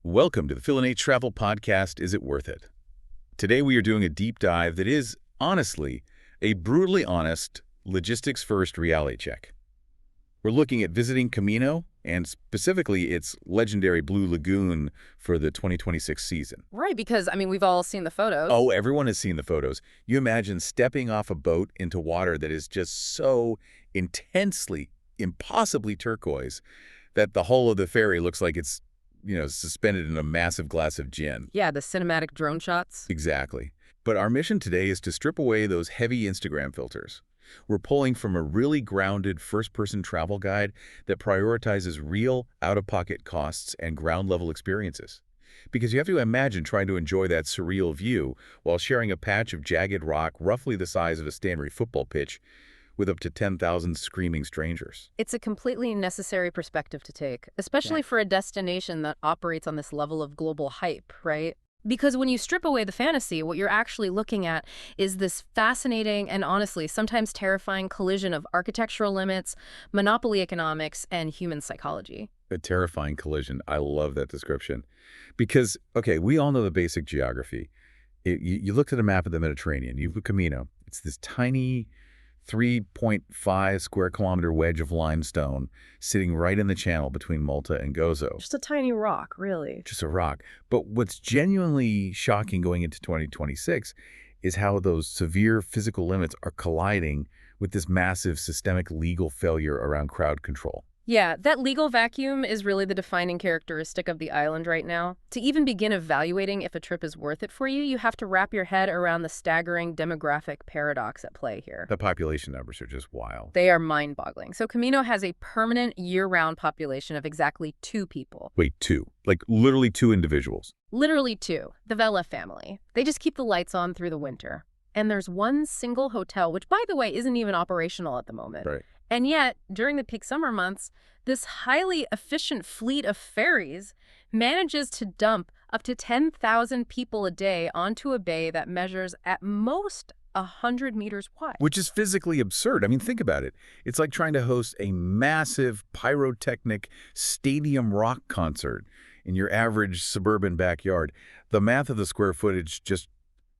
Welcome to the Phil and H Travel Podcast, Is It Worth It? Today we are doing a deep dive that is, honestly, a brutally honest, logistics-first reality check. We're looking at visiting Comino, and specifically its legendary Blue Lagoon for the 2026 season. Right, because, we've all seen the photos. Oh, everyone has seen the photos. You imagine stepping off a boat into water that is just so intensely, impossibly turquoise that the hull of the ferry looks like it's suspended in a massive glass of gin. Yeah, the cinematic drone shots. Exactly. But our mission today is to strip away those heavy Instagram filters. We're pulling from a really grounded first-person travel guide that prioritizes real, out-of-pocket costs and ground-level experiences. Because you have to imagine trying to enjoy that surreal view while sharing a patch of jagged rock roughly the size of a Stanley football pitch with up to 10,000 screaming strangers. It's a completely necessary perspective to take, especially for a destination that operates on this level of global hype, right? Because when you strip away the fantasy, what you're actually looking at is this fascinating and honestly sometimes terrifying collision of architectural limits, monopoly economics, and human psychology. A terrifying collision. I love that description. Because, okay, we all know the basic geography. You looked at a map of the Mediterranean. You've got Comino. It's this tiny 3.5 square kilometer wedge of limestone sitting right in the channel between Malta and Gozo. Just a tiny rock, really. Just a rock. But what's genuinely shocking going into 2026 is how those severe physical limits are colliding with this massive systemic legal failure around crowd control. Yeah, that legal vacuum is really the defining characteristic of the island right now. To even begin evaluating if a trip is worth it for you, you have to wrap your head around the staggering demographic paradox at play here. The population numbers are just wild. They are mind-boggling. So Comino has a permanent year-round population of exactly 2 people. Wait, 2? Like literally 2 individuals? Literally 2. The Vela family. They just keep the lights on through the winter. And there's one single hotel, which, by the way, isn't even operational at the moment. Right. And yet, during the peak summer months, this highly efficient fleet of ferries manages to dump up to 10,000 people a day onto a bay that measures at most 100 meters wide. Which is physically absurd. Think about it. It's like trying to host a massive pyrotechnic stadium rock concert in your average suburban backyard. The math of the square footage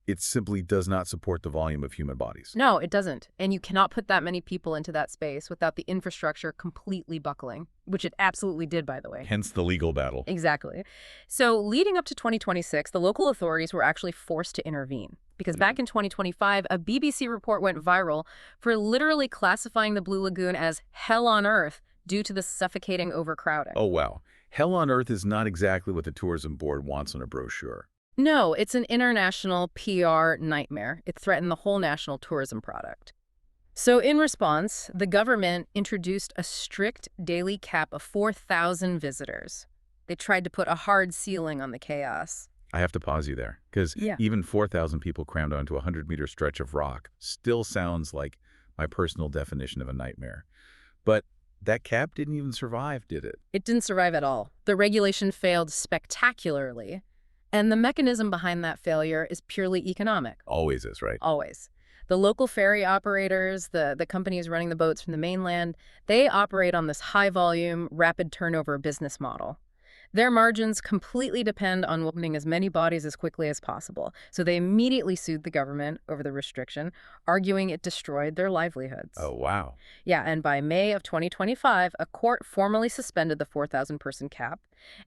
it simply does not support the volume of human bodies. No, it doesn't. And you cannot put that many people into that space without the infrastructure completely buckling, which it absolutely did, by the way. Hence the legal battle. Exactly. So leading up to 2026, the local authorities were actually forced to intervene. Because back in 2025, a BBC report went viral for literally classifying the Blue Lagoon as hell on earth due to the suffocating overcrowding. Oh, wow. Hell on earth is not exactly what the tourism board wants on a brochure. No, it's an international PR nightmare. It threatened the whole national tourism product. So in response, the government introduced a strict daily cap of 4,000 visitors. They tried to put a hard ceiling on the chaos. I have to pause you there, because even 4,000 people crammed onto a 100-meter stretch of rock still sounds like my personal definition of a nightmare. But that cap didn't even survive, did it? It didn't survive at all. The regulation failed spectacularly. And the mechanism behind that failure is purely economic. Always is, right? Always. The local ferry operators, the companies running the boats from the mainland, they operate on this high-volume, rapid turnover business model. Their margins completely depend on welcoming as many bodies as quickly as possible. So they immediately sued the government over the restriction, arguing it destroyed their livelihoods. Oh, wow. Yeah, and by May of 2025, a court formally suspended the 4,000-person cap.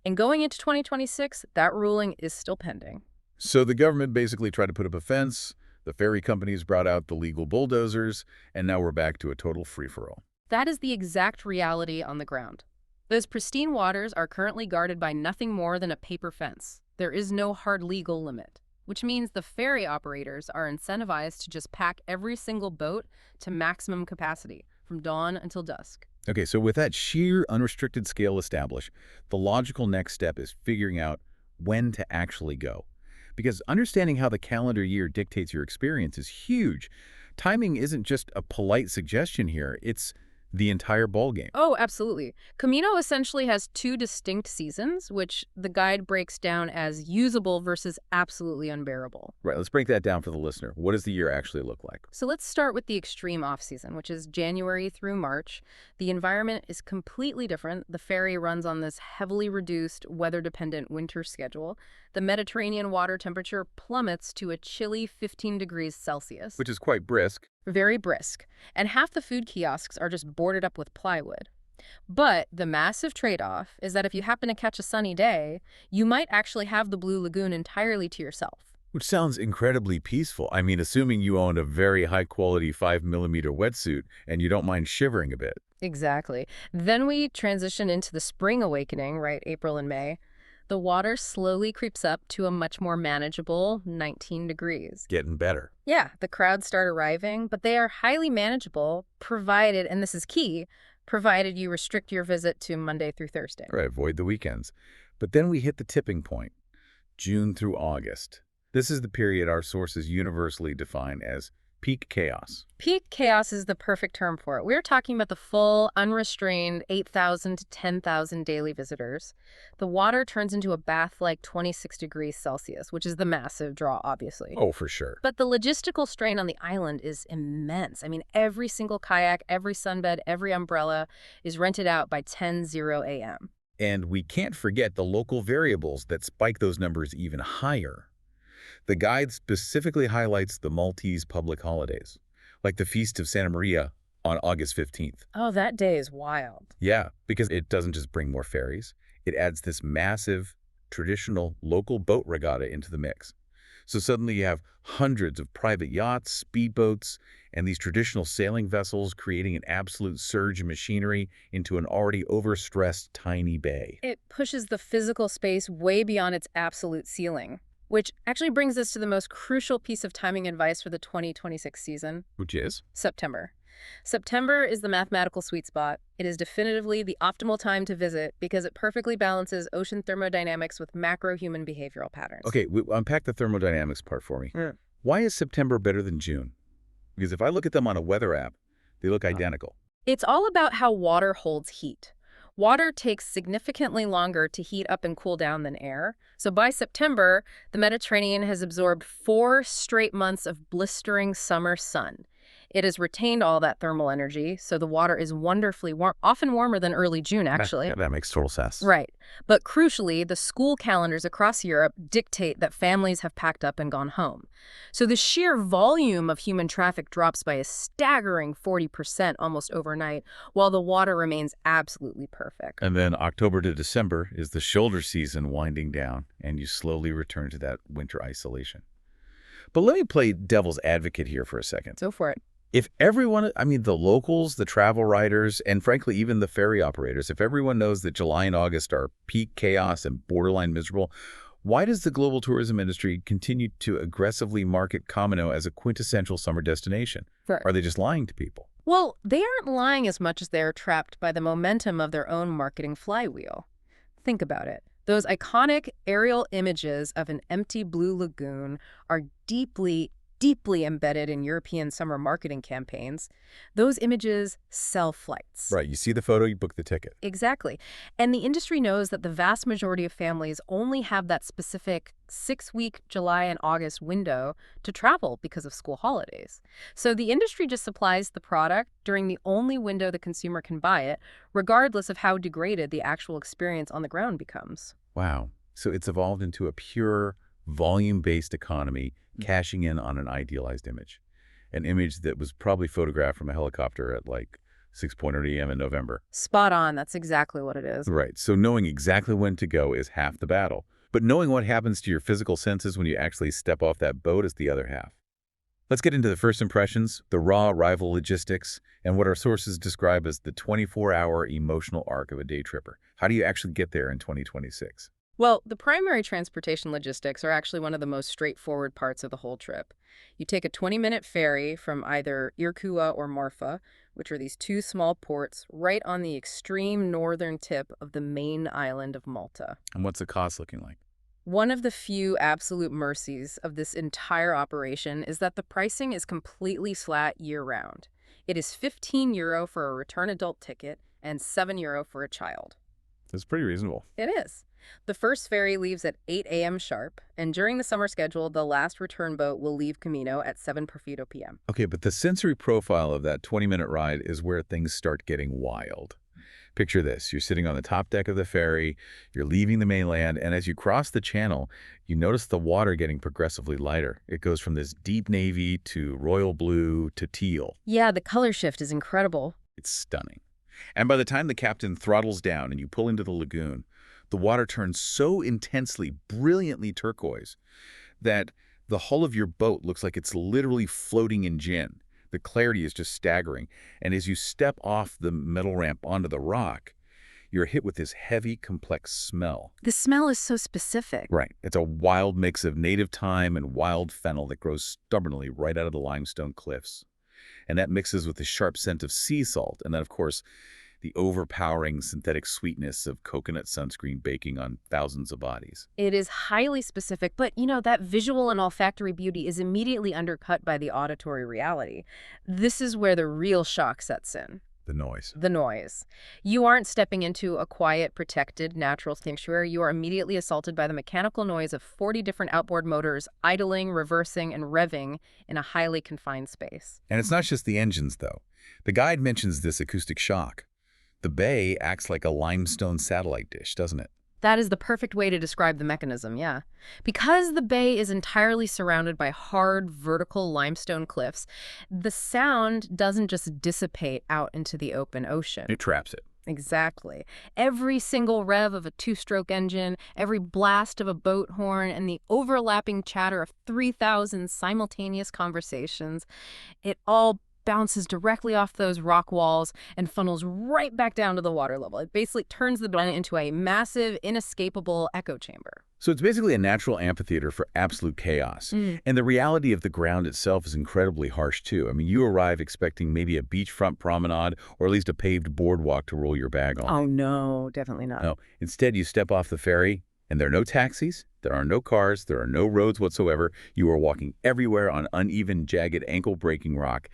And going into 2026, that ruling is still pending. So the government basically tried to put up a fence, the ferry companies brought out the legal bulldozers, and now we're back to a total free-for-all. That is the exact reality on the ground. Those pristine waters are currently guarded by nothing more than a paper fence. There is no hard legal limit, which means the ferry operators are incentivized to just pack every single boat to maximum capacity from dawn until dusk. Okay, so with that sheer unrestricted scale established, the logical next step is figuring out when to actually go. Because understanding how the calendar year dictates your experience is huge. Timing isn't just a polite suggestion here, it's the entire ballgame. Oh, absolutely. Comino essentially has two distinct seasons, which the guide breaks down as usable versus absolutely unbearable. Right, let's break that down for the listener. What does the year actually look like? So let's start with the extreme off-season, which is January through March. The environment is completely different. The ferry runs on this heavily reduced, weather-dependent winter schedule. The Mediterranean water temperature plummets to a chilly 15 degrees Celsius. Which is quite brisk. Very brisk. And half the food kiosks are just boarded up with plywood. But the massive trade-off is that if you happen to catch a sunny day, you might actually have the Blue Lagoon entirely to yourself. Which sounds incredibly peaceful. I mean, assuming you own a very high-quality 5mm wetsuit and you don't mind shivering a bit. Exactly. Then we transition into the spring awakening, right, April and May. The water slowly creeps up to a much more manageable 19 degrees. Getting better. Yeah, the crowds start arriving, but they are highly manageable, provided, and this is key, provided you restrict your visit to Monday through Thursday. Right, avoid the weekends. But then we hit the tipping point, June through August. This is the period our sources universally define as peak chaos. Peak chaos is the perfect term for it. We're talking about the full, unrestrained 8,000 to 10,000 daily visitors. The water turns into a bath like 26 degrees Celsius, which is the massive draw, obviously. Oh, for sure. But the logistical strain on the island is immense. I mean, every single kayak, every sunbed, every umbrella is rented out by 10:00 a.m. And we can't forget the local variables that spike those numbers even higher. The guide specifically highlights the Maltese public holidays, like the Feast of Santa Maria on August 15th. Oh, that day is wild. Yeah, because it doesn't just bring more ferries. It adds this massive, traditional local boat regatta into the mix. So suddenly you have hundreds of private yachts, speedboats, and these traditional sailing vessels creating an absolute surge in machinery into an already overstressed tiny bay. It pushes the physical space way beyond its absolute ceiling. Which actually brings us to the most crucial piece of timing advice for the 2026 season. Which is? September. September is the mathematical sweet spot. It is definitively the optimal time to visit because it perfectly balances ocean thermodynamics with macro-human behavioral patterns. Okay, unpack the thermodynamics part for me. Yeah. Why is September better than June? Because if I look at them on a weather app, they look identical. It's all about how water holds heat. Water takes significantly longer to heat up and cool down than air. So by September, the Mediterranean has absorbed 4 straight months of blistering summer sun. It has retained all that thermal energy, so the water is wonderfully warm, often warmer than early June, actually. That makes total sense. Right. But crucially, the school calendars across Europe dictate that families have packed up and gone home. So the sheer volume of human traffic drops by a staggering 40% almost overnight, while the water remains absolutely perfect. And then October to December is the shoulder season winding down, and you slowly return to that winter isolation. But let me play devil's advocate here for a second. Go for it. If everyone, I mean, the locals, the travel writers, and frankly, even the ferry operators, if everyone knows that July and August are peak chaos and borderline miserable, why does the global tourism industry continue to aggressively market Comino as a quintessential summer destination? Sure. Are they just lying to people? Well, they aren't lying as much as they're trapped by the momentum of their own marketing flywheel. Think about it. Those iconic aerial images of an empty blue lagoon are deeply embedded in European summer marketing campaigns. Those images sell flights. Right. You see the photo, you book the ticket. Exactly. And the industry knows that the vast majority of families only have that specific 6-week July and August window to travel because of school holidays. So the industry just supplies the product during the only window the consumer can buy it, regardless of how degraded the actual experience on the ground becomes. Wow. So it's evolved into a pure volume-based economy, cashing in on an idealized image. An image that was probably photographed from a helicopter at like 6:00 a.m. in November. Spot on. That's exactly what it is. Right. So knowing exactly when to go is half the battle. But knowing what happens to your physical senses when you actually step off that boat is the other half. Let's get into the first impressions, the raw arrival logistics, and what our sources describe as the 24-hour emotional arc of a day tripper. How do you actually get there in 2026? Well, the primary transportation logistics are actually one of the most straightforward parts of the whole trip. You take a 20-minute ferry from either Ċirkewwa or Marfa, which are these 2 small ports right on the extreme northern tip of the main island of Malta. And what's the cost looking like? One of the few absolute mercies of this entire operation is that the pricing is completely flat year-round. It is €15 for a return adult ticket and €7 for a child. That's pretty reasonable. It is. The first ferry leaves at 8 a.m. sharp, and during the summer schedule, the last return boat will leave Comino at 7 p.m. Okay, but the sensory profile of that 20-minute ride is where things start getting wild. Picture this. You're sitting on the top deck of the ferry, you're leaving the mainland, and as you cross the channel, you notice the water getting progressively lighter. It goes from this deep navy to royal blue to teal. Yeah, the color shift is incredible. It's stunning. And by the time the captain throttles down and you pull into the lagoon, the water turns so intensely, brilliantly turquoise that the hull of your boat looks like it's literally floating in gin. The clarity is just staggering. And as you step off the metal ramp onto the rock, you're hit with this heavy, complex smell. The smell is so specific. Right. It's a wild mix of native thyme and wild fennel that grows stubbornly right out of the limestone cliffs. And that mixes with the sharp scent of sea salt. And then, of course, the overpowering synthetic sweetness of coconut sunscreen baking on thousands of bodies. It is highly specific, but, that visual and olfactory beauty is immediately undercut by the auditory reality. This is where the real shock sets in. The noise. The noise. You aren't stepping into a quiet, protected, natural sanctuary. You are immediately assaulted by the mechanical noise of 40 different outboard motors idling, reversing, and revving in a highly confined space. And it's not just the engines, though. The guide mentions this acoustic shock. The bay acts like a limestone satellite dish, doesn't it? That is the perfect way to describe the mechanism, yeah. Because the bay is entirely surrounded by hard, vertical limestone cliffs, the sound doesn't just dissipate out into the open ocean. It traps it. Exactly. Every single rev of a two-stroke engine, every blast of a boat horn, and the overlapping chatter of 3,000 simultaneous conversations, it all bounces directly off those rock walls and funnels right back down to the water level. It basically turns the planet into a massive, inescapable echo chamber. So it's basically a natural amphitheater for absolute chaos. And the reality of the ground itself is incredibly harsh, too. I mean, you arrive expecting maybe a beachfront promenade or at least a paved boardwalk to roll your bag on. Oh, no, definitely not. No. Instead, you step off the ferry, and there are no taxis, there are no cars, there are no roads whatsoever. You are walking everywhere on uneven, jagged, ankle-breaking rock.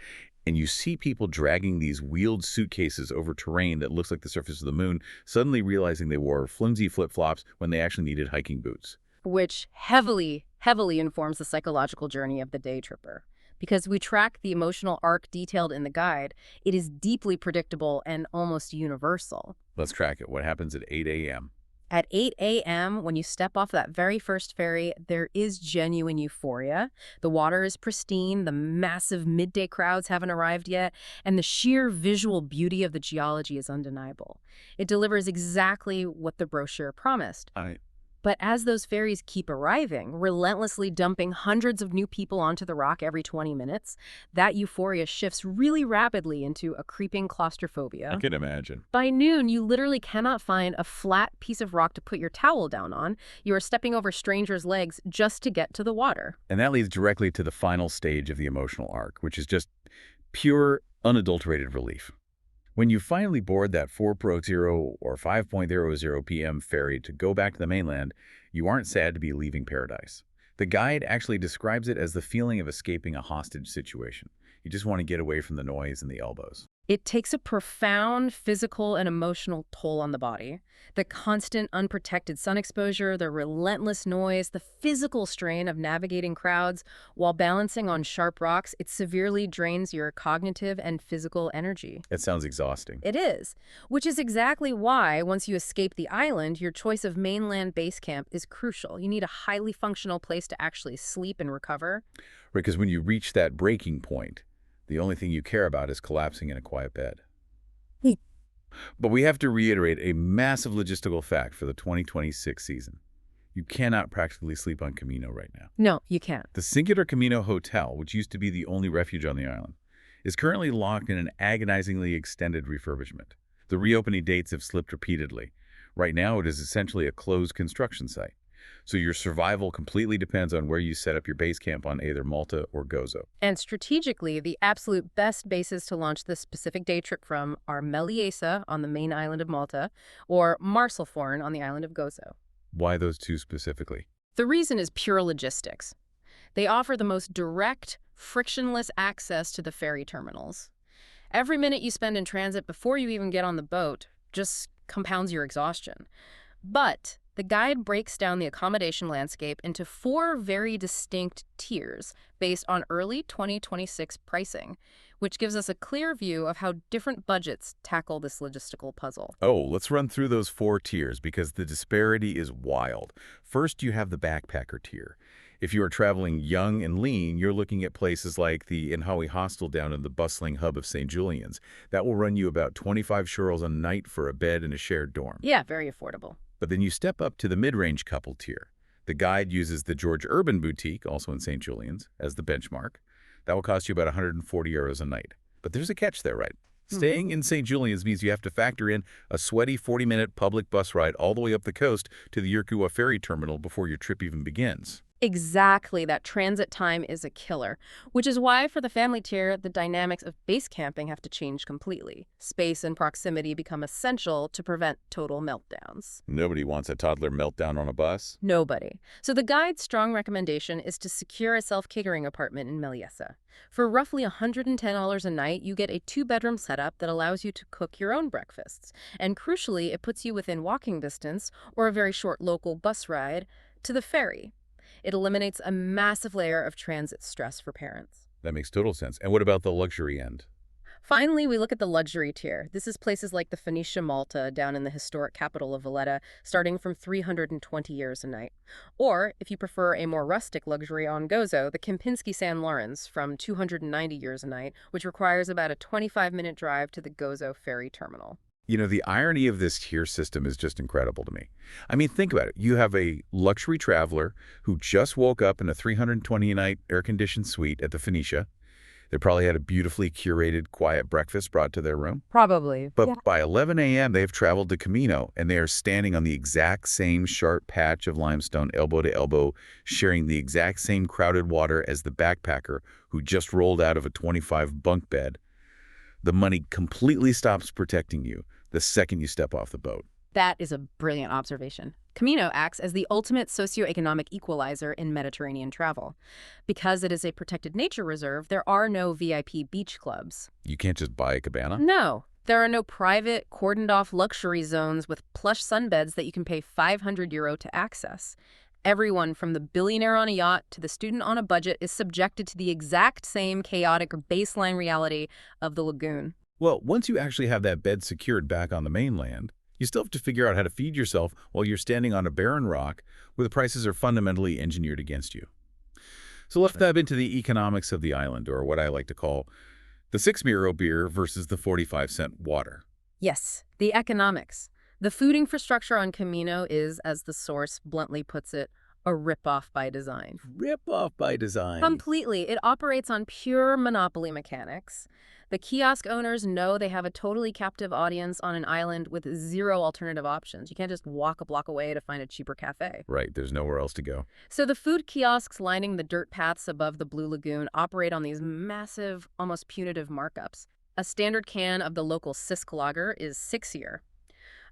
And you see people dragging these wheeled suitcases over terrain that looks like the surface of the moon, suddenly realizing they wore flimsy flip-flops when they actually needed hiking boots. Which heavily informs the psychological journey of the day tripper. Because we track the emotional arc detailed in the guide, it is deeply predictable and almost universal. Let's track it. What happens at 8 a.m.? At 8 a.m., when you step off that very first ferry, there is genuine euphoria. The water is pristine, the massive midday crowds haven't arrived yet, and the sheer visual beauty of the geology is undeniable. It delivers exactly what the brochure promised. But as those ferries keep arriving, relentlessly dumping hundreds of new people onto the rock every 20 minutes, that euphoria shifts really rapidly into a creeping claustrophobia. I can imagine. By noon, you literally cannot find a flat piece of rock to put your towel down on. You are stepping over strangers' legs just to get to the water. And that leads directly to the final stage of the emotional arc, which is just pure, unadulterated relief. When you finally board that 4.0 or 5.00 p.m. ferry to go back to the mainland, you aren't sad to be leaving paradise. The guide actually describes it as the feeling of escaping a hostage situation. You just want to get away from the noise and the elbows. It takes a profound physical and emotional toll on the body. The constant, unprotected sun exposure, the relentless noise, the physical strain of navigating crowds while balancing on sharp rocks, it severely drains your cognitive and physical energy. It sounds exhausting. It is, which is exactly why, once you escape the island, your choice of mainland base camp is crucial. You need a highly functional place to actually sleep and recover. Right, because when you reach that breaking point, the only thing you care about is collapsing in a quiet bed. But we have to reiterate a massive logistical fact for the 2026 season. You cannot practically sleep on Comino right now. No, you can't. The singular Comino Hotel, which used to be the only refuge on the island, is currently locked in an agonizingly extended refurbishment. The reopening dates have slipped repeatedly. Right now, it is essentially a closed construction site. So your survival completely depends on where you set up your base camp on either Malta or Gozo. And strategically, the absolute best bases to launch this specific day trip from are Mellieħa on the main island of Malta or Marsalforn on the island of Gozo. Why those two specifically? The reason is pure logistics. They offer the most direct, frictionless access to the ferry terminals. Every minute you spend in transit before you even get on the boat just compounds your exhaustion. But the guide breaks down the accommodation landscape into 4 very distinct tiers based on early 2026 pricing, which gives us a clear view of how different budgets tackle this logistical puzzle. Oh, let's run through those 4 tiers because the disparity is wild. First, you have the backpacker tier. If you are traveling young and lean, you're looking at places like the Inhawi hostel down in the bustling hub of St. Julian's. That will run you about 25 euros a night for a bed and a shared dorm. Yeah, very affordable. But then you step up to the Midrange Couple tier. The guide uses the George Urban Boutique, also in St. Julian's, as the benchmark. That will cost you about 140 euros a night. But there's a catch there, right? Staying in St. Julian's means you have to factor in a sweaty 40-minute public bus ride all the way up the coast to the Ċirkewwa ferry terminal before your trip even begins. Exactly, that transit time is a killer, which is why for the family tier, the dynamics of base camping have to change completely. Space and proximity become essential to prevent total meltdowns. Nobody wants a toddler meltdown on a bus. Nobody. So the guide's strong recommendation is to secure a self-catering apartment in Mellieħa. For roughly $110 a night, you get a 2-bedroom setup that allows you to cook your own breakfasts. And crucially, it puts you within walking distance or a very short local bus ride to the ferry. It eliminates a massive layer of transit stress for parents. That makes total sense. And what about the luxury end? Finally, we look at the luxury tier. This is places like the Phoenicia Malta down in the historic capital of Valletta, starting from 320 euros a night. Or, if you prefer a more rustic luxury on Gozo, the Kempinski San Lawrence from 290 euros a night, which requires about a 25-minute drive to the Gozo ferry terminal. You know, the irony of this tier system is just incredible to me. I mean, think about it. You have a luxury traveler who just woke up in a 320-night air-conditioned suite at the Phoenicia. They probably had a beautifully curated, quiet breakfast brought to their room. Probably. But by 11 a.m., they've traveled to Comino, and they are standing on the exact same sharp patch of limestone, elbow to elbow, sharing the exact same crowded water as the backpacker who just rolled out of a 25-bunk bed. The money completely stops protecting you the second you step off the boat. That is a brilliant observation. Comino acts as the ultimate socioeconomic equalizer in Mediterranean travel. Because it is a protected nature reserve, there are no VIP beach clubs. You can't just buy a cabana? No. There are no private, cordoned-off luxury zones with plush sunbeds that you can pay €500 to access. Everyone from the billionaire on a yacht to the student on a budget is subjected to the exact same chaotic baseline reality of the lagoon. Well, once you actually have that bed secured back on the mainland, you still have to figure out how to feed yourself while you're standing on a barren rock where the prices are fundamentally engineered against you. So let's dive into the economics of the island, or what I like to call the €6 beer versus the 45-cent water. Yes, the economics. The food infrastructure on Comino is, as the source bluntly puts it, a rip-off by design. Rip-off by design. Completely. It operates on pure monopoly mechanics. The kiosk owners know they have a totally captive audience on an island with 0 alternative options. You can't just walk a block away to find a cheaper cafe. Right, there's nowhere else to go. So the food kiosks lining the dirt paths above the Blue Lagoon operate on these massive, almost punitive markups. A standard can of the local Sisk is €6.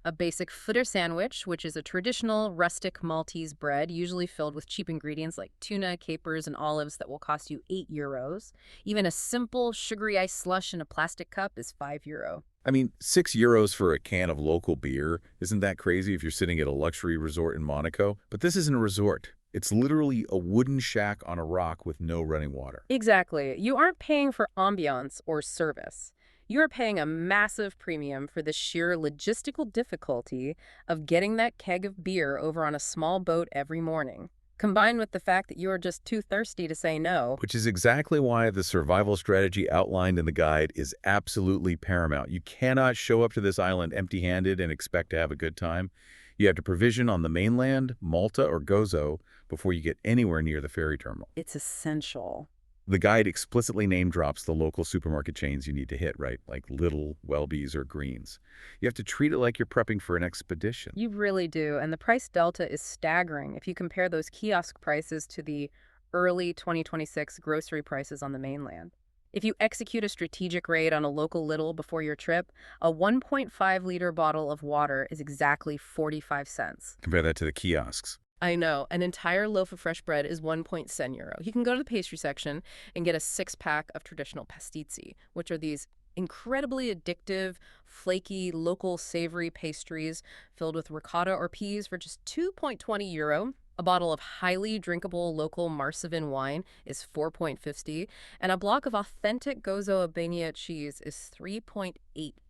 A basic footer sandwich, which is a traditional rustic Maltese bread, usually filled with cheap ingredients like tuna, capers, and olives that will cost you €8. Even a simple sugary ice slush in a plastic cup is €5. I mean, €6 for a can of local beer. Isn't that crazy if you're sitting at a luxury resort in Monaco? But this isn't a resort. It's literally a wooden shack on a rock with no running water. Exactly. You aren't paying for ambiance or service. You're paying a massive premium for the sheer logistical difficulty of getting that keg of beer over on a small boat every morning, combined with the fact that you are just too thirsty to say no. Which is exactly why the survival strategy outlined in the guide is absolutely paramount. You cannot show up to this island empty-handed and expect to have a good time. You have to provision on the mainland, Malta, or Gozo before you get anywhere near the ferry terminal. It's essential. The guide explicitly name-drops the local supermarket chains you need to hit, right? Like Lidl, Welby's, or Green's. You have to treat it like you're prepping for an expedition. You really do, and the price delta is staggering if you compare those kiosk prices to the early 2026 grocery prices on the mainland. If you execute a strategic raid on a local Lidl before your trip, a 1.5-liter bottle of water is exactly 45 cents. Compare that to the kiosks. I know. An entire loaf of fresh bread is €1.10. You can go to the pastry section and get a 6-pack of traditional pastizzi, which are these incredibly addictive, flaky, local savory pastries filled with ricotta or peas for just €2.20. A bottle of highly drinkable local Marsevan wine is 4.50, and a block of authentic Gozo Albania cheese is 3.8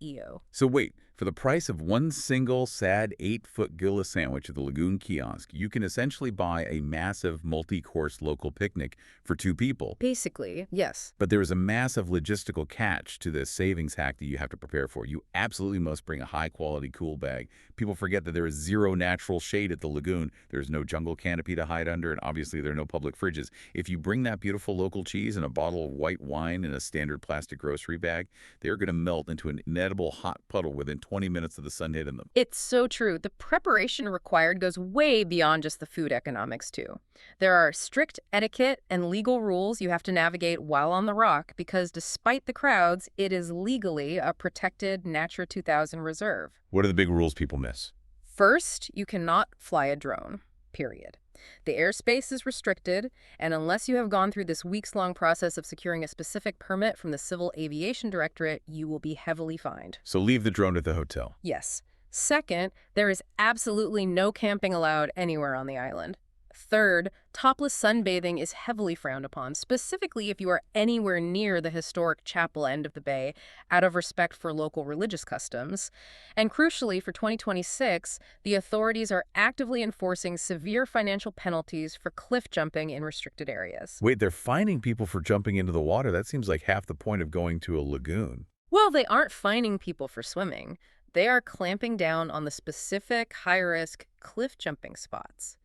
EO. So wait, for the price of one single sad 8-foot Gilla sandwich at the Lagoon kiosk, you can essentially buy a massive multi-course local picnic for 2 people. Basically, yes. But there is a massive logistical catch to this savings hack that you have to prepare for. You absolutely must bring a high-quality cool bag. People forget that there is zero natural shade at the lagoon. There's no jungle canopy to hide under, and obviously there are no public fridges. If you bring that beautiful local cheese and a bottle of white wine in a standard plastic grocery bag, they're going to melt into an inedible hot puddle within 20 minutes of the sun hitting them. It's so true. The preparation required goes way beyond just the food economics, too. There are strict etiquette and legal rules you have to navigate while on the rock because despite the crowds, it is legally a protected Natura 2000 reserve. What are the big rules people miss? First, you cannot fly a drone, period. The airspace is restricted, and unless you have gone through this weeks-long process of securing a specific permit from the Civil Aviation Directorate, you will be heavily fined. So leave the drone at the hotel. Yes. Second, there is absolutely no camping allowed anywhere on the island. Third, topless sunbathing is heavily frowned upon, specifically if you are anywhere near the historic chapel end of the bay, out of respect for local religious customs. And crucially, for 2026, the authorities are actively enforcing severe financial penalties for cliff jumping in restricted areas. Wait, they're fining people for jumping into the water? That seems like half the point of going to a lagoon. Well, they aren't fining people for swimming. They are clamping down on the specific high-risk cliff jumping spots,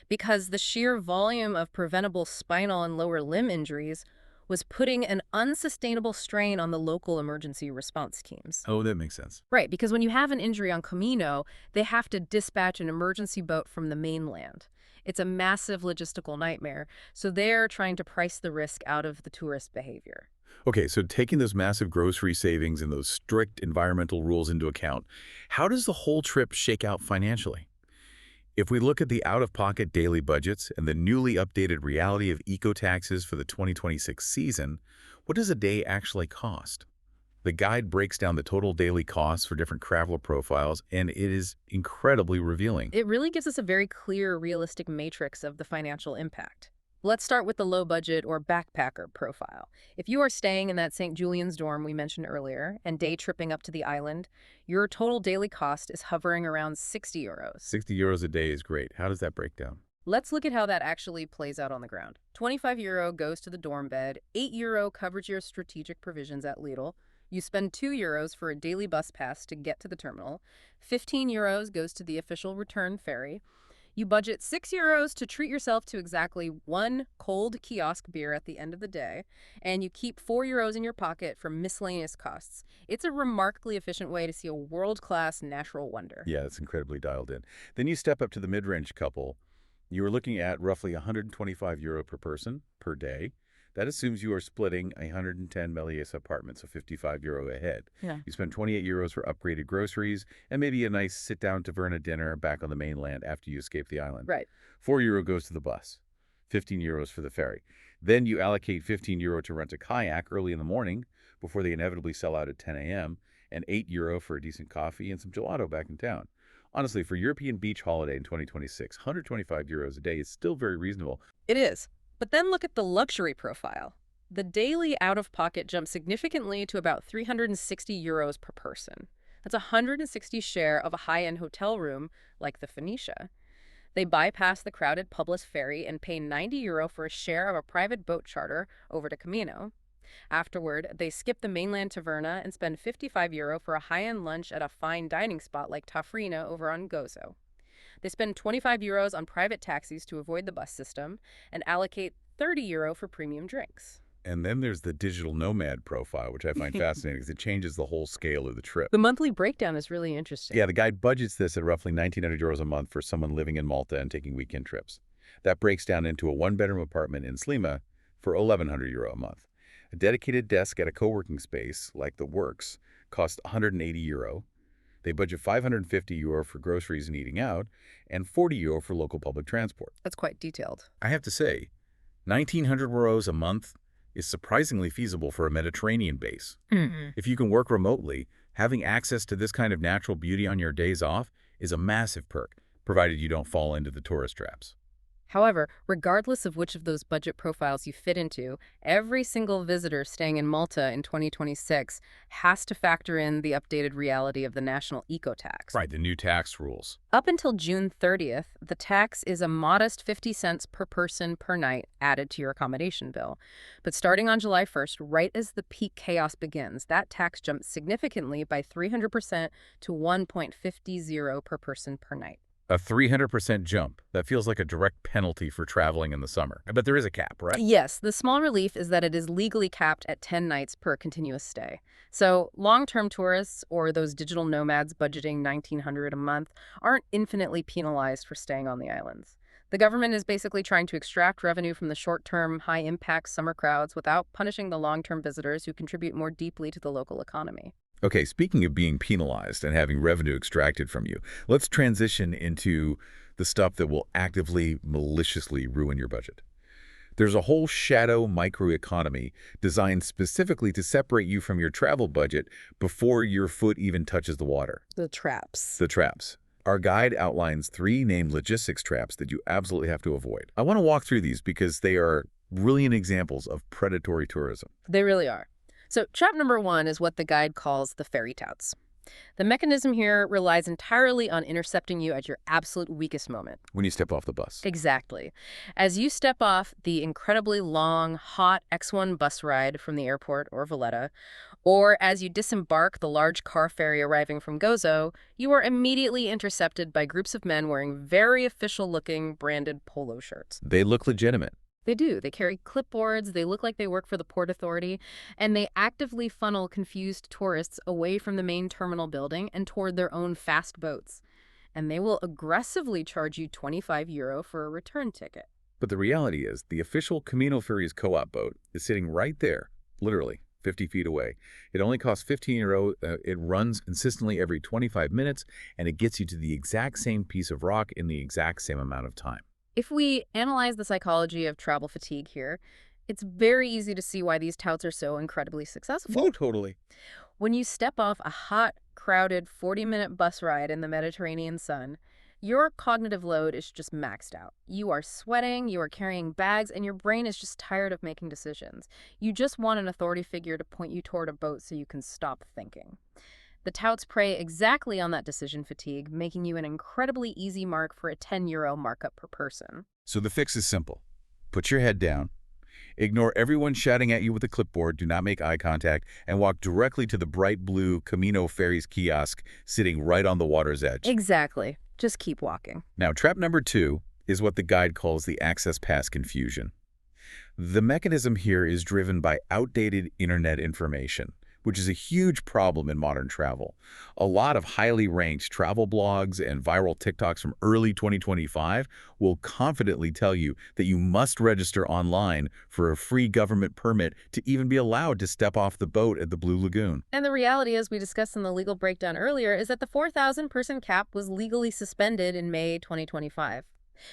because the sheer volume of preventable spinal and lower limb injuries was putting an unsustainable strain on the local emergency response teams. Oh, that makes sense. Right, because when you have an injury on Comino, they have to dispatch an emergency boat from the mainland. It's a massive logistical nightmare, so they're trying to price the risk out of the tourist behavior. Okay, so taking those massive grocery savings and those strict environmental rules into account, how does the whole trip shake out financially? If we look at the out-of-pocket daily budgets and the newly updated reality of eco-taxes for the 2026 season, what does a day actually cost? The guide breaks down the total daily costs for different traveler profiles, and it is incredibly revealing. It really gives us a very clear, realistic matrix of the financial impact. Let's start with the low-budget or backpacker profile. If you are staying in that St. Julian's dorm we mentioned earlier and day tripping up to the island, your total daily cost is hovering around €60. €60 a day is great. How does that break down? Let's look at how that actually plays out on the ground. €25 goes to the dorm bed, €8 covers your strategic provisions at Lidl, you spend €2 for a daily bus pass to get to the terminal, €15 goes to the official return ferry, you budget €6 to treat yourself to exactly one cold kiosk beer at the end of the day, and you keep €4 in your pocket for miscellaneous costs. It's a remarkably efficient way to see a world-class natural wonder. Yeah, it's incredibly dialed in. Then you step up to the Midrange Couple. You're looking at roughly €125 per person per day. That assumes you are splitting a 110 Mellieħa apartment, so €55 a head. Yeah. You spend €28 for upgraded groceries and maybe a nice sit-down taverna dinner back on the mainland after you escape the island. Right. €4 goes to the bus, €15 for the ferry. Then you allocate €15 to rent a kayak early in the morning before they inevitably sell out at 10 a.m., and €8 for a decent coffee and some gelato back in town. Honestly, for European beach holiday in 2026, €125 a day is still very reasonable. It is. But then look at the luxury profile. The daily out-of-pocket jumps significantly to about €360 per person. That's 160 share of a high-end hotel room like the Phoenicia. They bypass the crowded Publius ferry and pay €90 for a share of a private boat charter over to Comino. Afterward, they skip the mainland taverna and spend €55 for a high-end lunch at a fine dining spot like Taverna over on Gozo. They spend €25 on private taxis to avoid the bus system and allocate €30 for premium drinks. And then there's the digital nomad profile, which I find fascinating because it changes the whole scale of the trip. The monthly breakdown is really interesting. Yeah, the guide budgets this at roughly €1,900 a month for someone living in Malta and taking weekend trips. That breaks down into a one-bedroom apartment in Slima for €1,100 a month. A dedicated desk at a co-working space, like the Works, costs €180. They budget €550 for groceries and eating out, and €40 for local public transport. That's quite detailed. I have to say, €1,900 a month is surprisingly feasible for a Mediterranean base. Mhm. If you can work remotely, having access to this kind of natural beauty on your days off is a massive perk, provided you don't fall into the tourist traps. However, regardless of which of those budget profiles you fit into, every single visitor staying in Malta in 2026 has to factor in the updated reality of the national eco-tax. Right, the new tax rules. Up until June 30th, the tax is a modest 50 cents per person per night added to your accommodation bill. But starting on July 1st, right as the peak chaos begins, that tax jumps significantly by 300% to 1.50 per person per night. A 300% jump. That feels like a direct penalty for traveling in the summer. But there is a cap, right? Yes, the small relief is that it is legally capped at 10 nights per continuous stay. So long-term tourists or those digital nomads budgeting $1,900 a month aren't infinitely penalized for staying on the islands. The government is basically trying to extract revenue from the short-term, high-impact summer crowds without punishing the long-term visitors who contribute more deeply to the local economy. Okay, speaking of being penalized and having revenue extracted from you, let's transition into the stuff that will actively, maliciously ruin your budget. There's a whole shadow microeconomy designed specifically to separate you from your travel budget before your foot even touches the water. The traps. The traps. Our guide outlines 3 named logistics traps that you absolutely have to avoid. I want to walk through these because they are brilliant examples of predatory tourism. They really are. So trap number 1 is what the guide calls the ferry touts. The mechanism here relies entirely on intercepting you at your absolute weakest moment. When you step off the bus. Exactly. As you step off the incredibly long, hot X1 bus ride from the airport or Valletta, or as you disembark the large car ferry arriving from Gozo, you are immediately intercepted by groups of men wearing very official-looking branded polo shirts. They look legitimate. They do. They carry clipboards, they look like they work for the Port Authority, and they actively funnel confused tourists away from the main terminal building and toward their own fast boats. And they will aggressively charge you €25 for a return ticket. But the reality is, the official Comino Ferries co-op boat is sitting right there, literally 50 feet away. It only costs €15. It runs consistently every 25 minutes, and it gets you to the exact same piece of rock in the exact same amount of time. If we analyze the psychology of travel fatigue here, it's very easy to see why these touts are so incredibly successful. Oh, totally. When you step off a hot, crowded 40-minute bus ride in the Mediterranean sun, your cognitive load is just maxed out. You are sweating, you are carrying bags, and your brain is just tired of making decisions. You just want an authority figure to point you toward a boat so you can stop thinking. The touts prey exactly on that decision fatigue, making you an incredibly easy mark for a €10 markup per person. So the fix is simple. Put your head down, ignore everyone shouting at you with a clipboard, do not make eye contact, and walk directly to the bright blue Comino Ferries kiosk sitting right on the water's edge. Exactly. Just keep walking. Now, trap number 2 is what the guide calls the access pass confusion. The mechanism here is driven by outdated internet information, which is a huge problem in modern travel. A lot of highly ranked travel blogs and viral TikToks from early 2025 will confidently tell you that you must register online for a free government permit to even be allowed to step off the boat at the Blue Lagoon. And the reality, as we discussed in the legal breakdown earlier, is that the 4,000-person cap was legally suspended in May 2025.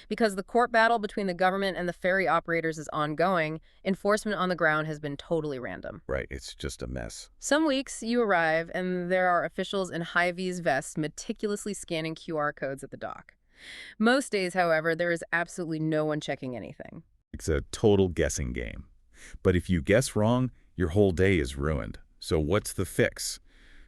Because the court battle between the government and the ferry operators is ongoing, enforcement on the ground has been totally random. Right, it's just a mess. Some weeks you arrive and there are officials in high-vis vests meticulously scanning QR codes at the dock. Most days, however, there is absolutely no one checking anything. It's a total guessing game. But if you guess wrong, your whole day is ruined. So what's the fix?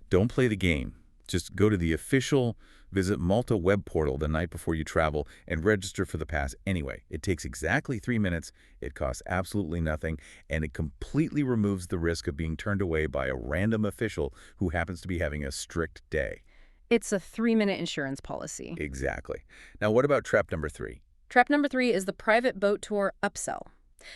Don't play the game. Just go to the official Visit Malta web portal the night before you travel and register for the pass anyway. It takes exactly 3 minutes, it costs absolutely nothing, and it completely removes the risk of being turned away by a random official who happens to be having a strict day. It's a 3-minute insurance policy. Exactly. Now, what about trap number 3? Trap number 3 is the private boat tour upsell.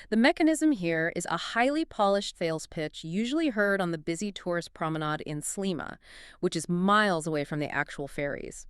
The mechanism here is a highly polished sales pitch usually heard on the busy tourist promenade in Slima, which is miles away from the actual ferries.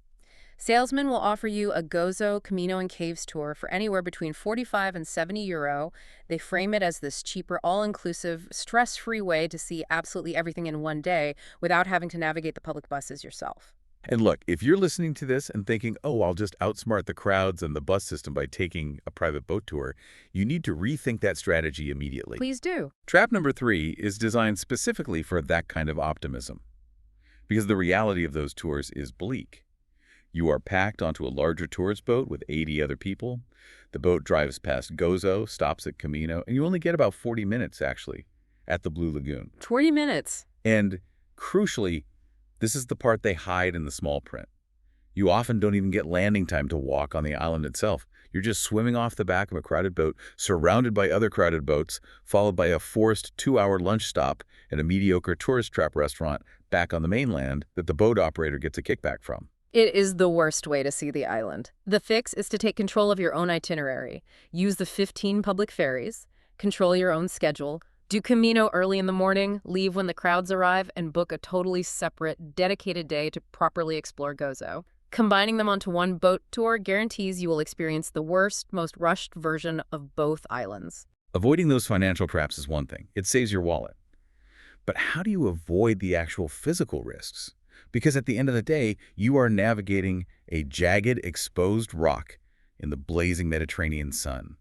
Salesmen will offer you a Gozo, Comino, and Caves tour for anywhere between €45 and €70. They frame it as this cheaper, all-inclusive, stress-free way to see absolutely everything in one day without having to navigate the public buses yourself. And look, if you're listening to this and thinking, oh, I'll just outsmart the crowds and the bus system by taking a private boat tour, you need to rethink that strategy immediately. Please do. Trap number 3 is designed specifically for that kind of optimism, because the reality of those tours is bleak. You are packed onto a larger tourist boat with 80 other people. The boat drives past Gozo, stops at Comino, and you only get about 40 minutes, actually, at the Blue Lagoon. 20 minutes. And crucially, this is the part they hide in the small print. You often don't even get landing time to walk on the island itself. You're just swimming off the back of a crowded boat, surrounded by other crowded boats, followed by a forced 2-hour lunch stop at a mediocre tourist trap restaurant back on the mainland that the boat operator gets a kickback from. It is the worst way to see the island. The fix is to take control of your own itinerary. Use the 15 public ferries. Control your own schedule. Do Comino early in the morning, leave when the crowds arrive, and book a totally separate, dedicated day to properly explore Gozo. Combining them onto one boat tour guarantees you will experience the worst, most rushed version of both islands. Avoiding those financial traps is one thing. It saves your wallet. But how do you avoid the actual physical risks? Because at the end of the day, you are navigating a jagged, exposed rock in the blazing Mediterranean sun.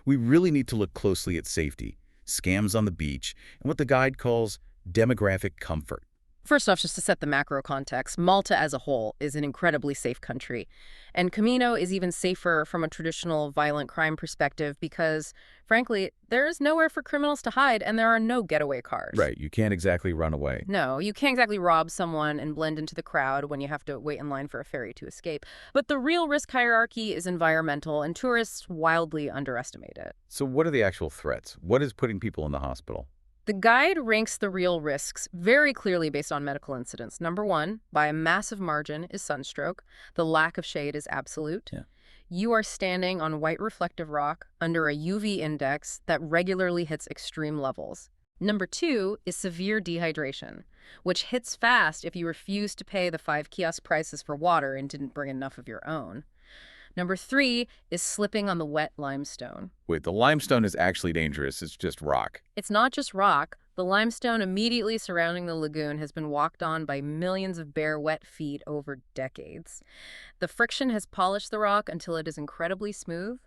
We really need to look closely at safety, scams on the beach, and what the guide calls demographic comfort. First off, just to set the macro context, Malta as a whole is an incredibly safe country. And Comino is even safer from a traditional violent crime perspective because, frankly, there is nowhere for criminals to hide and there are no getaway cars. Right, you can't exactly run away. No, you can't exactly rob someone and blend into the crowd when you have to wait in line for a ferry to escape. But the real risk hierarchy is environmental, and tourists wildly underestimate it. So what are the actual threats? What is putting people in the hospital? The guide ranks the real risks very clearly based on medical incidents. Number 1, by a massive margin, is sunstroke. The lack of shade is absolute. Yeah. You are standing on white reflective rock under a UV index that regularly hits extreme levels. Number 2 is severe dehydration, which hits fast if you refuse to pay the 5 kiosk prices for water and didn't bring enough of your own. Number 3 is slipping on the wet limestone. Wait, the limestone is actually dangerous. It's just rock. It's not just rock. The limestone immediately surrounding the lagoon has been walked on by millions of bare, wet feet over decades. The friction has polished the rock until it is incredibly smooth.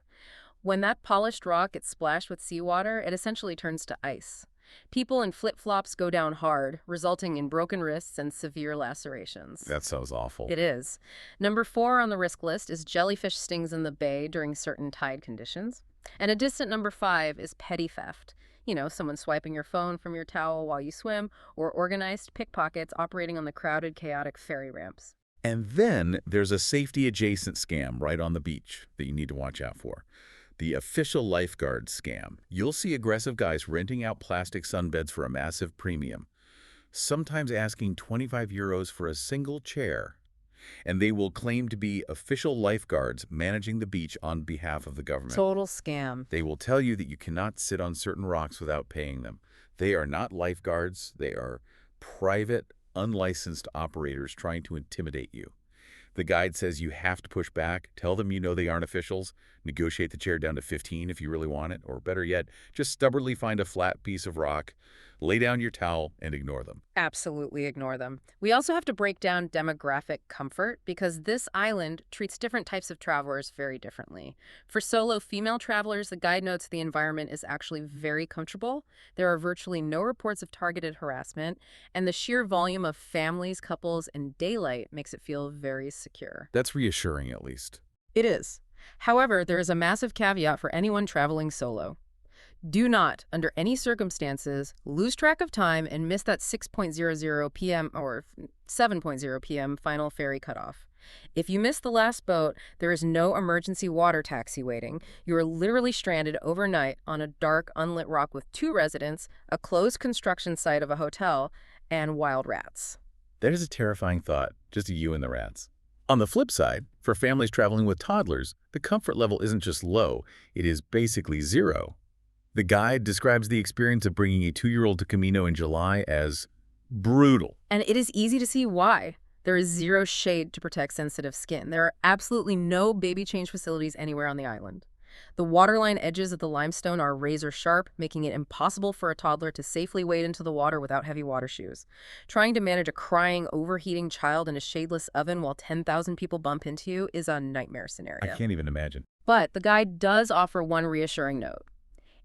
When that polished rock gets splashed with seawater, it essentially turns to ice. People in flip-flops go down hard, resulting in broken wrists and severe lacerations. That sounds awful. It is. Number 4 on the risk list is jellyfish stings in the bay during certain tide conditions. And a distant number 5 is petty theft. You know, someone swiping your phone from your towel while you swim, or organized pickpockets operating on the crowded, chaotic ferry ramps. And then there's a safety-adjacent scam right on the beach that you need to watch out for. The official lifeguard scam. You'll see aggressive guys renting out plastic sunbeds for a massive premium, sometimes asking 25 euros for a single chair. And they will claim to be official lifeguards managing the beach on behalf of the government. Total scam. They will tell you that you cannot sit on certain rocks without paying them. They are not lifeguards. They are private, unlicensed operators trying to intimidate you. The guide says you have to push back, tell them you know they aren't officials, negotiate the chair down to 15 if you really want it, or better yet, just stubbornly find a flat piece of rock, lay down your towel, and ignore them. Absolutely ignore them. We also have to break down demographic comfort because this island treats different types of travelers very differently. For solo female travelers, the guide notes the environment is actually very comfortable. There are virtually no reports of targeted harassment, and the sheer volume of families, couples, and daylight makes it feel very secure. That's reassuring, at least. It is. However, there is a massive caveat for anyone traveling solo. Do not, under any circumstances, lose track of time and miss that 6:00 p.m. or 7:00 p.m. final ferry cutoff. If you miss the last boat, there is no emergency water taxi waiting. You are literally stranded overnight on a dark, unlit rock with 2 residents, a closed construction site of a hotel, and wild rats. That is a terrifying thought, just you and the rats. On the flip side, for families traveling with toddlers, the comfort level isn't just low, it is basically 0. The guide describes the experience of bringing a 2-year-old to Comino in July as brutal. And it is easy to see why. There is 0 shade to protect sensitive skin. There are absolutely no baby change facilities anywhere on the island. The waterline edges of the limestone are razor sharp, making it impossible for a toddler to safely wade into the water without heavy water shoes. Trying to manage a crying, overheating child in a shadeless oven while 10,000 people bump into you is a nightmare scenario. I can't even imagine. But the guide does offer one reassuring note.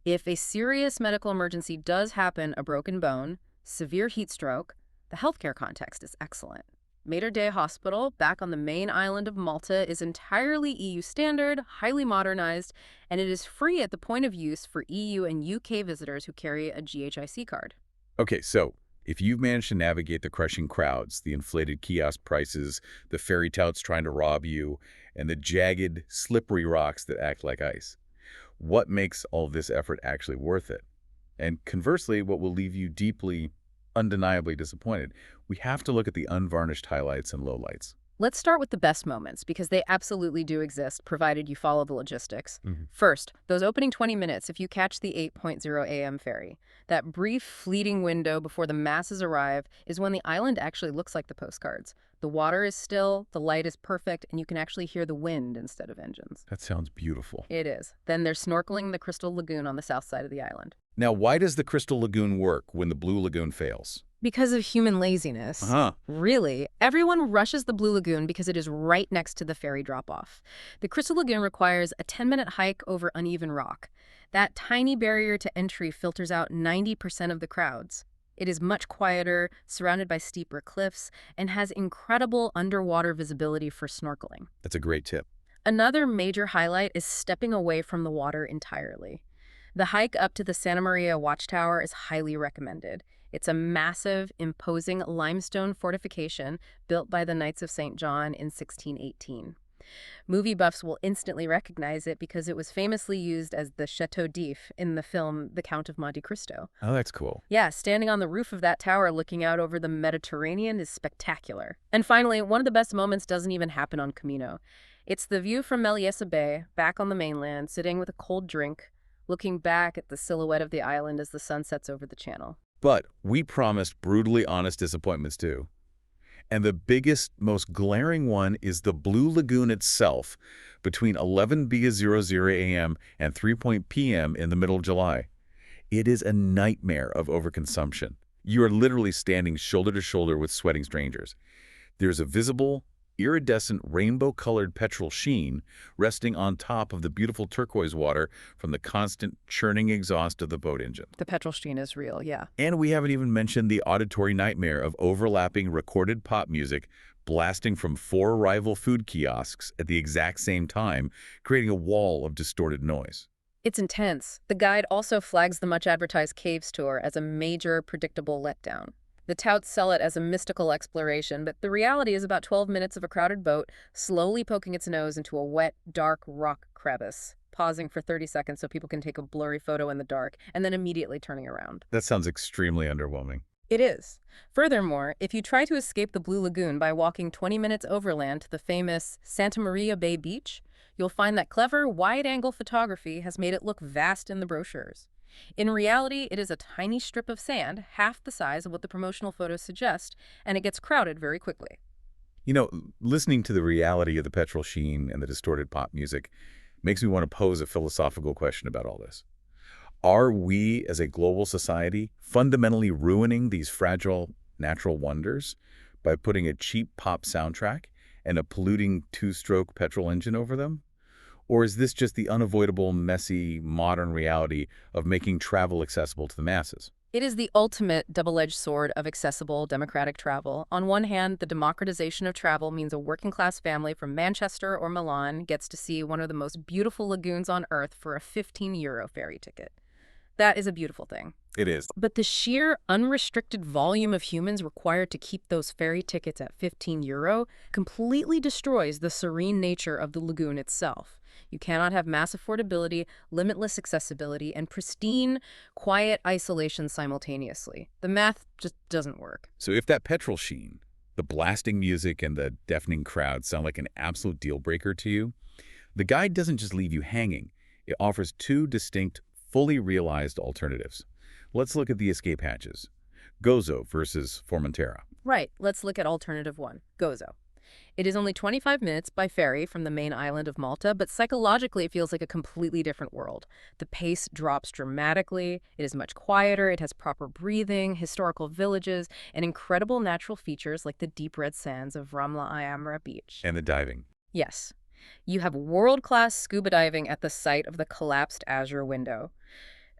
If a serious medical emergency does happen, a broken bone, severe heat stroke, the healthcare context is excellent. Mater Dei Hospital, back on the main island of Malta, is entirely EU standard, highly modernized, and it is free at the point of use for EU and UK visitors who carry a GHIC card. Okay, so if you've managed to navigate the crushing crowds, the inflated kiosk prices, the ferry touts trying to rob you, and the jagged, slippery rocks that act like ice, what makes all this effort actually worth it? And conversely, what will leave you deeply, undeniably disappointed? We have to look at the unvarnished highlights and lowlights. Let's start with the best moments, because they absolutely do exist, provided you follow the logistics. First, those opening 20 minutes if you catch the 8:00 a.m. ferry. That brief, fleeting window before the masses arrive is when the island actually looks like the postcards. The water is still, the light is perfect, and you can actually hear the wind instead of engines. That sounds beautiful. It is. Then there's snorkeling in the Crystal Lagoon on the south side of the island. Now, why does the Crystal Lagoon work when the Blue Lagoon fails? Because of human laziness. Really, everyone rushes the Blue Lagoon because it is right next to the ferry drop-off. The Crystal Lagoon requires a 10-minute hike over uneven rock. That tiny barrier to entry filters out 90% of the crowds. It is much quieter, surrounded by steeper cliffs, and has incredible underwater visibility for snorkeling. That's a great tip. Another major highlight is stepping away from the water entirely. The hike up to the Santa Maria Watchtower is highly recommended. It's a massive, imposing limestone fortification built by the Knights of St. John in 1618. Movie buffs will instantly recognize it because it was famously used as the Chateau d'If in the film The Count of Monte Cristo. Oh, that's cool. Yeah, standing on the roof of that tower looking out over the Mediterranean is spectacular. And finally, one of the best moments doesn't even happen on Comino. It's the view from Mellieħa Bay, back on the mainland, sitting with a cold drink, looking back at the silhouette of the island as the sun sets over the channel. But we promised brutally honest disappointments too. And the biggest, most glaring one is the Blue Lagoon itself between 11:00 a.m. and 3 p.m. in the middle of July. It is a nightmare of overconsumption. You are literally standing shoulder to shoulder with sweating strangers. There's a visible, iridescent rainbow-colored petrol sheen resting on top of the beautiful turquoise water from the constant churning exhaust of the boat engine. The petrol sheen is real, yeah. And we haven't even mentioned the auditory nightmare of overlapping recorded pop music blasting from 4 rival food kiosks at the exact same time, creating a wall of distorted noise. It's intense. The guide also flags the much-advertised caves tour as a major, predictable letdown. The touts sell it as a mystical exploration, but the reality is about 12 minutes of a crowded boat slowly poking its nose into a wet, dark rock crevice, pausing for 30 seconds so people can take a blurry photo in the dark, and then immediately turning around. That sounds extremely underwhelming. It is. Furthermore, if you try to escape the Blue Lagoon by walking 20 minutes overland to the famous Santa Maria Bay Beach, you'll find that clever, wide-angle photography has made it look vast in the brochures. In reality, it is a tiny strip of sand, half the size of what the promotional photos suggest, and it gets crowded very quickly. You know, listening to the reality of the petrol sheen and the distorted pop music makes me want to pose a philosophical question about all this. Are we, as a global society, fundamentally ruining these fragile natural wonders by putting a cheap pop soundtrack and a polluting 2-stroke petrol engine over them? Or is this just the unavoidable, messy, modern reality of making travel accessible to the masses? It is the ultimate double-edged sword of accessible, democratic travel. On one hand, the democratization of travel means a working-class family from Manchester or Milan gets to see one of the most beautiful lagoons on Earth for a €15 ferry ticket. That is a beautiful thing. It is. But the sheer, unrestricted volume of humans required to keep those ferry tickets at €15 completely destroys the serene nature of the lagoon itself. You cannot have mass affordability, limitless accessibility, and pristine, quiet isolation simultaneously. The math just doesn't work. So if that petrol sheen, the blasting music, and the deafening crowd sound like an absolute deal breaker to you, the guide doesn't just leave you hanging. It offers 2 distinct, fully realized alternatives. Let's look at the escape hatches. Gozo versus Formentera. Right. Let's look at alternative 1, Gozo. It is only 25 minutes by ferry from the main island of Malta, but psychologically it feels like a completely different world. The pace drops dramatically, it is much quieter, it has proper breathing, historical villages, and incredible natural features like the deep red sands of Ramla Ayamra Beach. And the diving. Yes. You have world-class scuba diving at the site of the collapsed Azure window.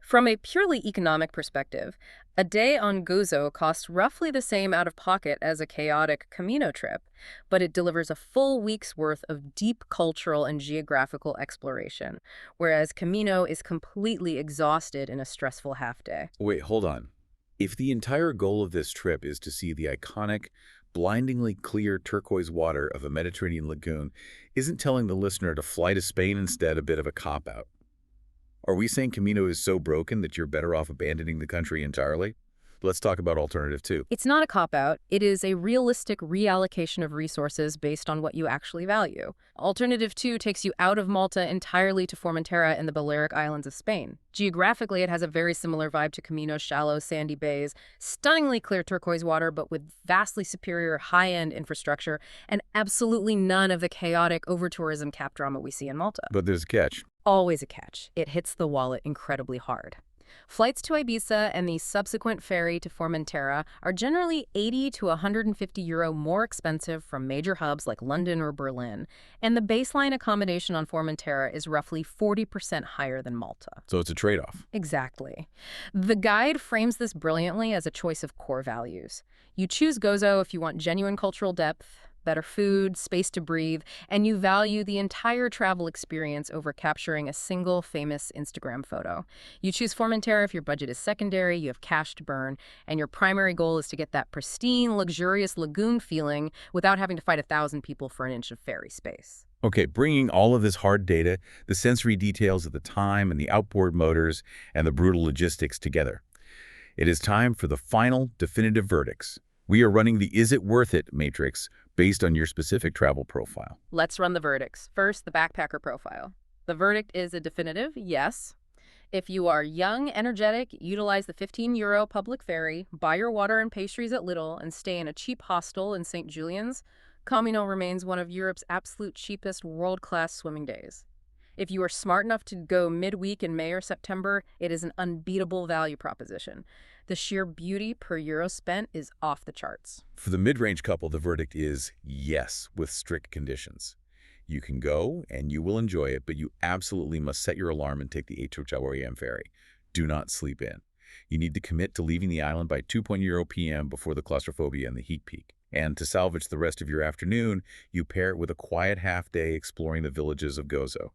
From a purely economic perspective, a day on Gozo costs roughly the same out of pocket as a chaotic Comino trip, but it delivers a full week's worth of deep cultural and geographical exploration, whereas Comino is completely exhausted in a stressful half-day. Wait, hold on. If the entire goal of this trip is to see the iconic, blindingly clear turquoise water of a Mediterranean lagoon, isn't telling the listener to fly to Spain instead a bit of a cop-out? Are we saying Comino is so broken that you're better off abandoning the country entirely? Let's talk about alternative two. It's not a cop-out. It is a realistic reallocation of resources based on what you actually value. Alternative 2 takes you out of Malta entirely to Formentera in the Balearic Islands of Spain. Geographically, it has a very similar vibe to Comino's shallow, sandy bays, stunningly clear turquoise water, but with vastly superior high-end infrastructure, and absolutely none of the chaotic over-tourism cap drama we see in Malta. But there's a catch. Always a catch. It hits the wallet incredibly hard. Flights to Ibiza and the subsequent ferry to Formentera are generally 80 to 150 euro more expensive from major hubs like London or Berlin, and the baseline accommodation on Formentera is roughly 40% higher than Malta. So it's a trade-off. Exactly. The guide frames this brilliantly as a choice of core values. You choose Gozo if you want genuine cultural depth, better food, space to breathe, and you value the entire travel experience over capturing a single famous Instagram photo. You choose Formentera if your budget is secondary, you have cash to burn, and your primary goal is to get that pristine, luxurious lagoon feeling without having to fight 1,000 people for an inch of ferry space. Okay, bringing all of this hard data, the sensory details of the time and the outboard motors and the brutal logistics together. It is time for the final definitive verdicts. We are running the Is It Worth It matrix based on your specific travel profile. Let's run the verdicts. First, the backpacker profile. The verdict is a definitive yes. If you are young, energetic, utilize the 15 euro public ferry, buy your water and pastries at Lidl, and stay in a cheap hostel in St. Julian's, Comino remains one of Europe's absolute cheapest world-class swimming days. If you are smart enough to go midweek in May or September, it is an unbeatable value proposition. The sheer beauty per euro spent is off the charts. For the mid-range couple, the verdict is yes, with strict conditions. You can go and you will enjoy it, but you absolutely must set your alarm and take the 8 a.m. ferry. Do not sleep in. You need to commit to leaving the island by 2:00 p.m. before the claustrophobia and the heat peak. And to salvage the rest of your afternoon, you pair it with a quiet half-day exploring the villages of Gozo.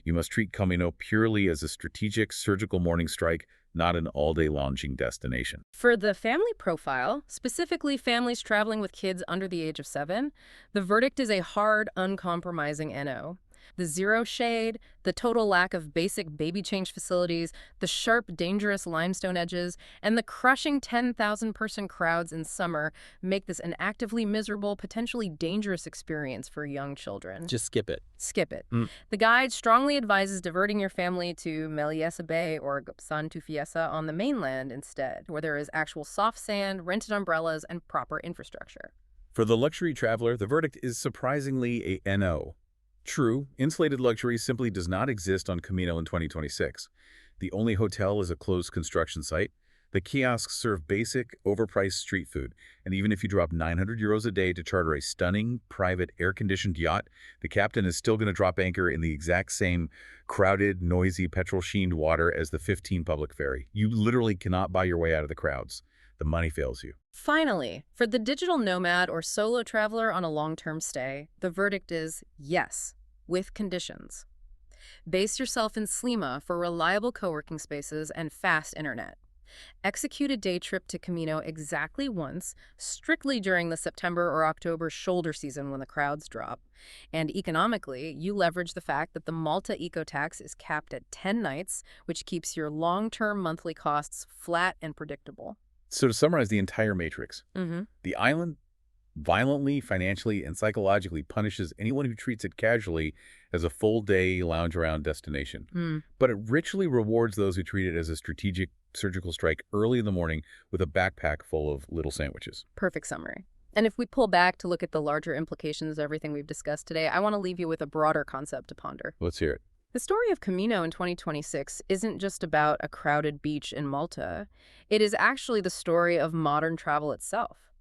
You must treat Comino purely as a strategic surgical morning strike, not an all-day lounging destination. For the family profile, specifically families traveling with kids under the age of 7, the verdict is a hard, uncompromising NO. The zero shade, the total lack of basic baby change facilities, the sharp, dangerous limestone edges, and the crushing 10,000-person crowds in summer make this an actively miserable, potentially dangerous experience for young children. Just skip it. Skip it. The guide strongly advises diverting your family to Mellieħa Bay or San Tufiesa on the mainland instead, where there is actual soft sand, rented umbrellas, and proper infrastructure. For the luxury traveler, the verdict is surprisingly a NO. True, insulated luxury simply does not exist on Comino in 2026. The only hotel is a closed construction site. The kiosks serve basic, overpriced street food, and even if you drop 900 euros a day to charter a stunning, private, air-conditioned yacht, the captain is still going to drop anchor in the exact same crowded, noisy, petrol-sheened water as the 15 public ferry. You literally cannot buy your way out of the crowds. The money fails you. Finally, for the digital nomad or solo traveler on a long-term stay, the verdict is yes, with conditions. Base yourself in Slima for reliable co-working spaces and fast internet. Execute a day trip to Comino exactly once, strictly during the September or October shoulder season when the crowds drop. And economically, you leverage the fact that the Malta eco-tax is capped at 10 nights, which keeps your long-term monthly costs flat and predictable. So to summarize the entire matrix, the island violently, financially, and psychologically punishes anyone who treats it casually as a full-day lounge-around destination. But it richly rewards those who treat it as a strategic surgical strike early in the morning with a backpack full of little sandwiches. Perfect summary. And if we pull back to look at the larger implications of everything we've discussed today, I want to leave you with a broader concept to ponder. Let's hear it. The story of Comino in 2026 isn't just about a crowded beach in Malta. It is actually the story of modern travel itself.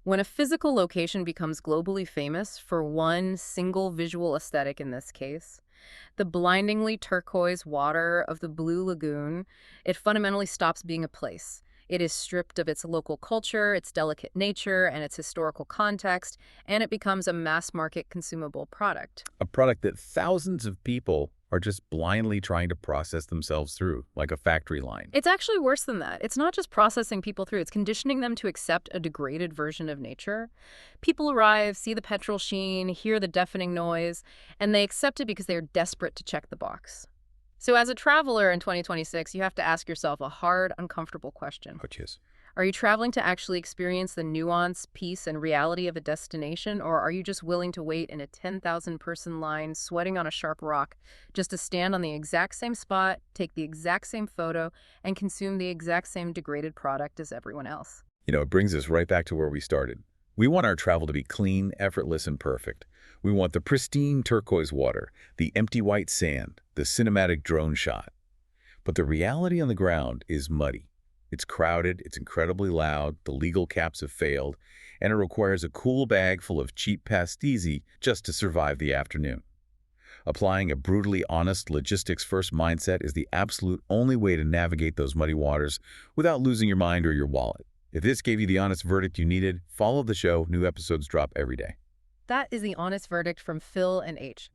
When a physical location becomes globally famous for one single visual aesthetic in this case, the blindingly turquoise water of the Blue Lagoon, it fundamentally stops being a place. It is stripped of its local culture, its delicate nature, and its historical context, and it becomes a mass-market consumable product. A product that thousands of people are just blindly trying to process themselves through, like a factory line. It's actually worse than that. It's not just processing people through, it's conditioning them to accept a degraded version of nature. People arrive, see the petrol sheen, hear the deafening noise, and they accept it because they are desperate to check the box. So as a traveler in 2026, you have to ask yourself a hard, uncomfortable question. Which is? Are you traveling to actually experience the nuance, peace, and reality of a destination, or are you just willing to wait in a 10,000-person line, sweating on a sharp rock, just to stand on the exact same spot, take the exact same photo, and consume the exact same degraded product as everyone else? It brings us right back to where we started. We want our travel to be clean, effortless, and perfect. We want the pristine turquoise water, the empty white sand, the cinematic drone shot. But the reality on the ground is muddy. It's crowded, it's incredibly loud, the legal caps have failed, and it requires a cool bag full of cheap pastéis just to survive the afternoon. Applying a brutally honest logistics-first mindset is the absolute only way to navigate those muddy waters without losing your mind or your wallet. If this gave you the honest verdict you needed, follow the show. New episodes drop every day. That is the honest verdict from Phil and H.